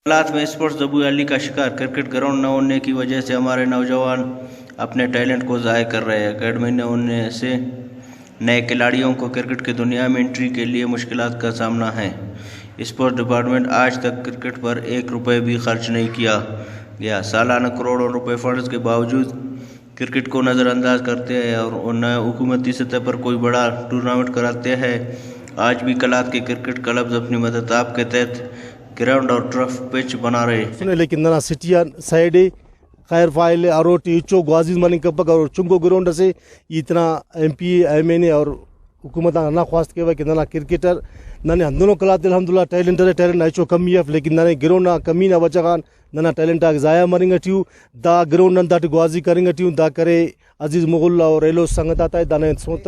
हालात में स्पोर्ट्स ज़बूअली का शिकार। क्रिकेट ग्राउंड न होने की वजह से हमारे नौजवान अपने टैलेंट को ज़ाया कर रहे हैं। अकेडमी न होने से नए खिलाड़ियों को क्रिकेट की दुनिया में एंट्री के लिए मुश्किलात का सामना है। स्पोर्ट्स डिपार्टमेंट आज तक क्रिकेट पर 1 रुपये भी खर्च नहीं किया गया। सालाना करोड़ों रुपए फंड्स के बावजूद क्रिकेट को नज़रअंदाज करते हैं और न हुकूमती सतह पर कोई बड़ा टूर्नामेंट कराते हैं। आज भी कलात के क्रिकेट क्लब्स अपनी मदद आपके तहत ग्राउंड और टर्फ पिच बना रहे। लेकिन ना सिटिया साइड खैर फाइल अरोटी इचो ग्वाजिज मनी कपक और चुंगो ग्राउंड से इतना MP MNA और हुकूमत ना ख्वास्त के कि ना क्रिकेटर नाने हंदों कलाते अल्हम्दुलिल्लाह टैलेंट आइचो कमी है लेकिन नाने ग्राउंड ना कमी ना बचगान ना टैलेंट आग जाया मरेंगे ट्यू दा ग्राउंड ना दाट ग्वाजी करेंगे ट्यू दा करे अजीज मुगल और एलो संगत आता है दाने सोत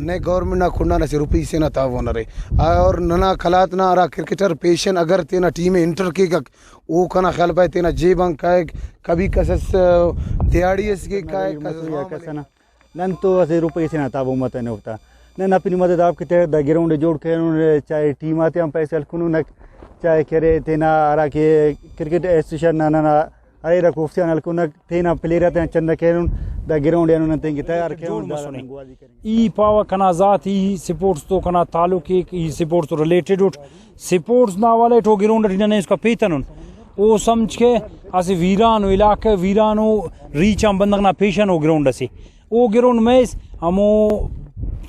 ने गवर्नमेंट ना खुना ना से रुपये से ना ताव न रे और नना खलात ना अरा क्रिकेटर पेशन अगर तेना टीम में इंटर के वो कना ख्याल पाए तेना जेबंग का कभी कसस दिहाड़ीस के का नन तो ऐसे रुपये से ना ताव मत नहीं होता न अपनी मदद आपके तहत ग्राउंड जोड़ के चाहे टीम आते हम पैसे अलखुनु न चाहे करे तेना अरा के क्रिकेट एसोसिएशन ना ना अरे रखोफ्सियान अलकुन तेना प्लेयर आते चंदा केरुन द ग्राउंड यानो नते तैयार ई पावा कना जात ई स्पोर्ट्स तो कना ताल्लुक ई स्पोर्ट्स तो रिलेटेड उठ स्पोर्ट्स ना वाले तो ग्राउंड ने इसका पेतन ओ समझ के असे वीरानो इलाके वीरानो रीच हम बंदक ना पेशन हो ग्राउंड से ओ ग्राउंड में हमो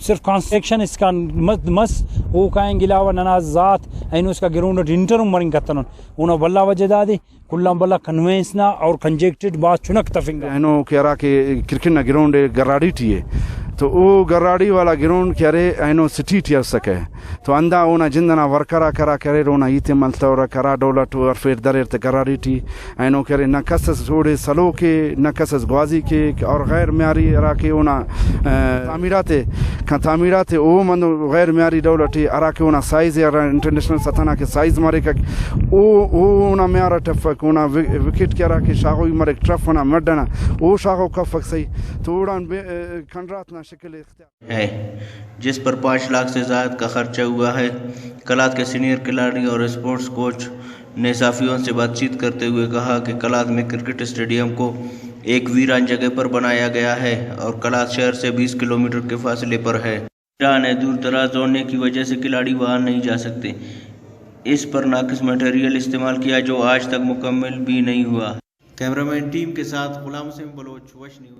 सिर्फ कंस्ट्रक्शन इसका मस वो कहेंगे अलावा नना ज़ात ऐनो इसका ग्राउंड इंटर मरिंग कतन उन्होंने बल्ला वजह दादी कुल्ला बल्ला कन्वेंस ना और कंजेक्टेड बात चुनक तफिंग ऐनो कह के क्रिकेट ना ग्राउंड गराड़ी टी है तो वो गराड़ी वाला ग्राउंड क्या रे ऐनो सिटी टी सके तो अंदा ओना जिंदना वर्करा करा करे रोना इते मलता और करा डोला तो और फिर दरेर ते गराड़ी टी ऐनो करे न कसस जोड़े सलो के न कसस ग्वाजी के और गैर म्यारी रा के ओना तामीराते ओ मन गैर म्यारी डोलटी अरा के ओना साइज या इंटरनेशनल सतना के साइज मारे का ओ ओना म्यारा टफक ओना विकेट क्या रा के शागो मरे ट्रफ ओना मडना ओ शागो कफक सही तो उड़ान खंडरात ना है जिस पर 5 लाख से ज़्यादा का खर्चा हुआ है। कलात के सीनियर खिलाड़ी और स्पोर्ट्स कोच ने साफियों से बातचीत करते हुए कहा कि कलात में क्रिकेट स्टेडियम को एक वीरान जगह पर बनाया गया है और कलात शहर से 20 किलोमीटर के फासले पर है। वीरान है, दूर दराज होने की वजह से खिलाड़ी वहाँ नहीं जा सकते। इस पर नाकिस मटेरियल इस्तेमाल किया जो आज तक मुकम्मल भी नहीं हुआ। कैमरामैन टीम के साथ गुलाम हुसैन बलोच, वश न्यूज़।